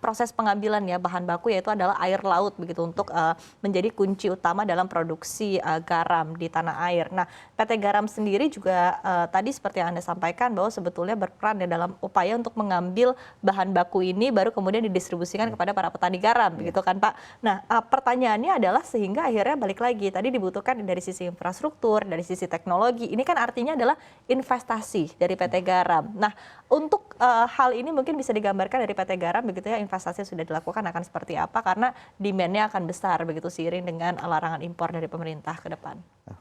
proses pengambilan ya bahan baku yaitu adalah air laut begitu untuk menjadi kunci utama dalam produksi garam di tanah air. Nah, PT Garam sendiri juga tadi seperti yang Anda sampaikan bahwa sebetulnya berperan ya dalam upaya untuk mengambil bahan baku ini baru kemudian didistribusikan kepada para petani garam begitu kan Pak. Nah, pertanyaannya adalah sehingga akhirnya balik lagi tadi dibutuhkan dari sisi infrastruktur, dari sisi teknologi. Ini kan artinya adalah investasi dari PT Garam. Nah, untuk hal ini mungkin bisa digambarkan dari PT Garam begitu ya, investasi yang sudah dilakukan akan seperti apa karena demand-nya akan besar begitu seiring dengan larangan impor dari pemerintah ke depan.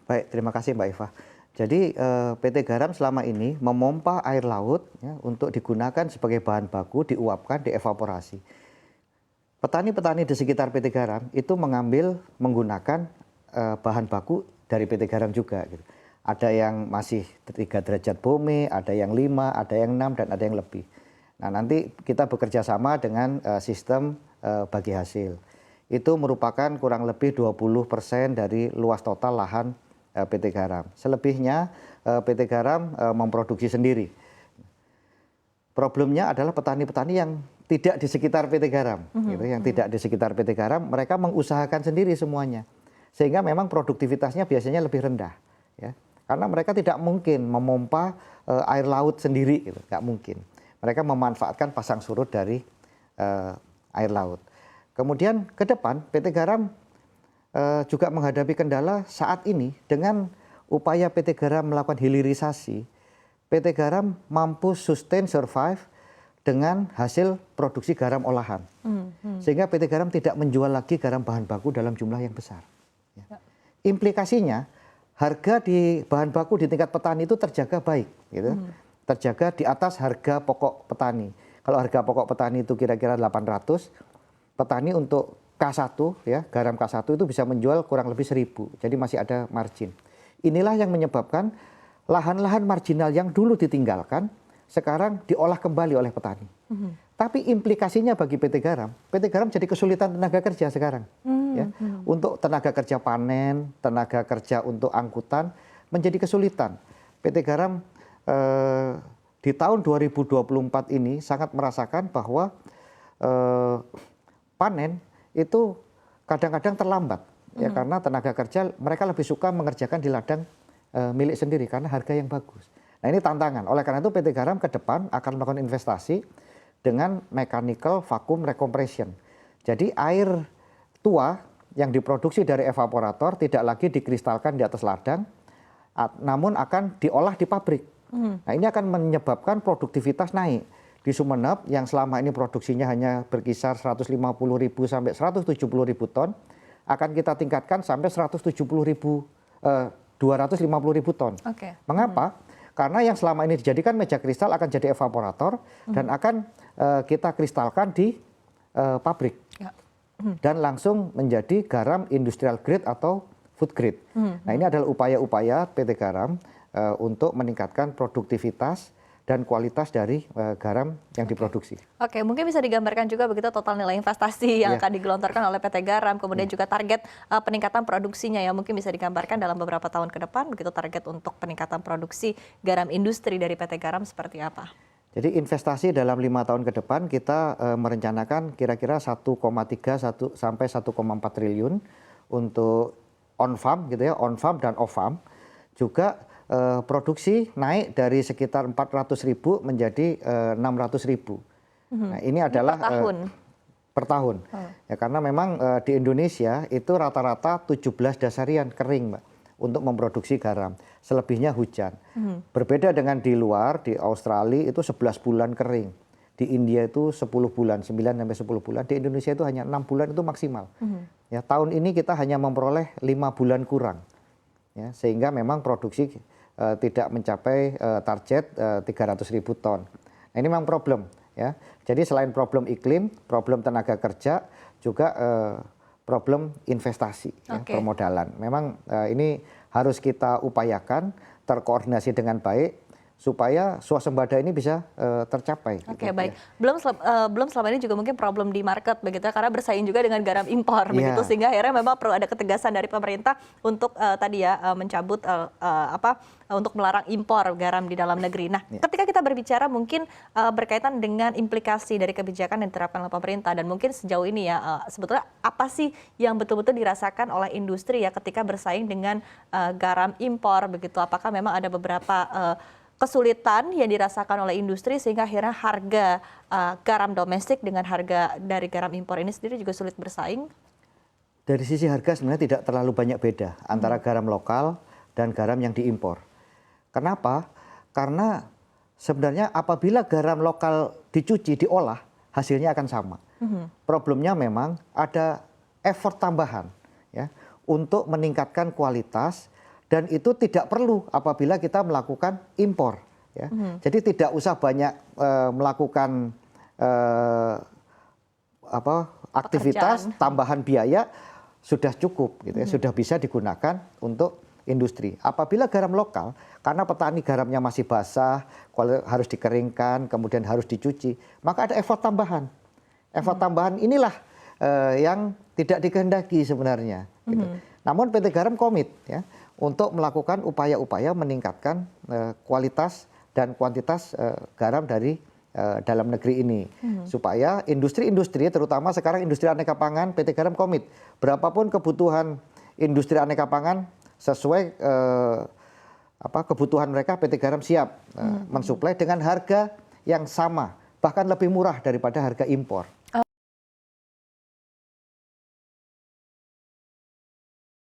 Baik, terima kasih Mbak Eva. Jadi PT Garam selama ini memompa air laut ya, untuk digunakan sebagai bahan baku, diuapkan, dievaporasi. Petani-petani di sekitar PT Garam itu menggunakan bahan baku dari PT Garam juga. Gitu. Ada yang masih 3 derajat bumi, ada yang 5, ada yang 6, dan ada yang lebih. Nah, nanti kita bekerja sama dengan sistem bagi hasil. Itu merupakan kurang lebih 20% dari luas total lahan PT Garam. Selebihnya PT Garam memproduksi sendiri. Problemnya adalah petani-petani yang tidak di sekitar PT Garam. Gitu, yang tidak di sekitar PT Garam, mereka mengusahakan sendiri semuanya. Sehingga memang produktivitasnya biasanya lebih rendah. Ya. Karena mereka tidak mungkin memompa air laut sendiri, gitu. Nggak mungkin. Mereka memanfaatkan pasang surut dari air laut. Kemudian ke depan PT Garam juga menghadapi kendala saat ini dengan upaya PT Garam melakukan hilirisasi. PT Garam mampu sustain survive dengan hasil produksi garam olahan. Sehingga PT Garam tidak menjual lagi garam bahan baku dalam jumlah yang besar. Ya. Implikasinya harga di bahan baku di tingkat petani itu terjaga baik. Gitu. Terjaga di atas harga pokok petani. Kalau harga pokok petani itu kira-kira 800, petani untuk K1 ya, garam K1 itu bisa menjual kurang lebih 1000. Jadi masih ada margin. Inilah yang menyebabkan lahan-lahan marginal yang dulu ditinggalkan sekarang diolah kembali oleh petani. Tapi implikasinya bagi PT Garam jadi kesulitan tenaga kerja sekarang. Ya. Untuk tenaga kerja panen, tenaga kerja untuk angkutan menjadi kesulitan. PT Garam di tahun 2024 ini sangat merasakan bahwa panen itu kadang-kadang terlambat ya karena tenaga kerja mereka lebih suka mengerjakan di ladang milik sendiri karena harga yang bagus. Nah, ini tantangan. Oleh karena itu PT Garam ke depan akan melakukan investasi dengan mechanical vacuum recompression. Jadi air tua yang diproduksi dari evaporator tidak lagi dikristalkan di atas ladang, namun akan diolah di pabrik. Nah, ini akan menyebabkan produktivitas naik. Di Sumeneb yang selama ini produksinya hanya berkisar 150.000 sampai 170.000 ton, akan kita tingkatkan sampai 250.000 ton. Mengapa? Karena yang selama ini dijadikan meja kristal akan jadi evaporator dan akan kita kristalkan di pabrik. Dan langsung menjadi garam industrial grade atau food grade. Nah, ini adalah upaya-upaya PT Garam untuk meningkatkan produktivitas dan kualitas dari garam yang diproduksi. Oke, mungkin bisa digambarkan juga begitu total nilai investasi yang akan digelontorkan oleh PT Garam, kemudian juga target peningkatan produksinya ya mungkin bisa digambarkan dalam beberapa tahun ke depan, begitu target untuk peningkatan produksi garam industri dari PT Garam seperti apa? Jadi investasi dalam 5 tahun ke depan kita merencanakan kira-kira 1,3 sampai 1,4 triliun untuk on farm gitu ya, on farm dan off farm. Juga produksi naik dari sekitar 400.000 menjadi 600.000. Nah, ini adalah per tahun. Ya, karena memang di Indonesia itu rata-rata 17 dasarian kering, Mbak, untuk memproduksi garam. Selebihnya hujan. Berbeda dengan di luar, di Australia itu 11 bulan kering. Di India itu 10 bulan, 9 sampai 10 bulan. Di Indonesia itu hanya 6 bulan itu maksimal. Ya, tahun ini kita hanya memperoleh 5 bulan kurang. Ya, sehingga memang produksi tidak mencapai target 300.000 ton. Nah, ini memang problem. Ya. Jadi selain problem iklim, problem tenaga kerja, juga problem investasi, ya, permodalan. Memang ini harus kita upayakan terkoordinasi dengan baik supaya swasembada ini bisa tercapai. Oke, gitu, baik. ya. Belum selama ini juga mungkin problem di market begitu ya, karena bersaing juga dengan garam impor begitu, sehingga akhirnya memang perlu ada ketegasan dari pemerintah untuk tadi ya mencabut untuk melarang impor garam di dalam negeri. Nah, ketika kita berbicara mungkin berkaitan dengan implikasi dari kebijakan yang diterapkan oleh pemerintah dan mungkin sejauh ini ya sebetulnya apa sih yang betul-betul dirasakan oleh industri ya ketika bersaing dengan garam impor begitu? Apakah memang ada beberapa kesulitan yang dirasakan oleh industri sehingga akhirnya harga garam domestik dengan harga dari garam impor ini sendiri juga sulit bersaing? Dari sisi harga sebenarnya tidak terlalu banyak beda antara garam lokal dan garam yang diimpor. Kenapa? Karena sebenarnya apabila garam lokal dicuci, diolah, hasilnya akan sama. Problemnya memang ada effort tambahan ya untuk meningkatkan kualitas. Dan itu tidak perlu apabila kita melakukan impor. Ya. Jadi tidak usah banyak melakukan aktivitas tambahan biaya, sudah cukup, gitu ya, sudah bisa digunakan untuk industri. Apabila garam lokal, karena petani garamnya masih basah, harus dikeringkan, kemudian harus dicuci, maka ada effort tambahan. Effort tambahan inilah yang tidak dikehendaki sebenarnya. Gitu. Namun PT Garam komit ya untuk melakukan upaya-upaya meningkatkan kualitas dan kuantitas garam dari dalam negeri ini. Supaya industri-industri, terutama sekarang industri aneka pangan, PT Garam komit. Berapapun kebutuhan industri aneka pangan sesuai kebutuhan mereka, PT Garam siap mensuplai dengan harga yang sama, bahkan lebih murah daripada harga impor.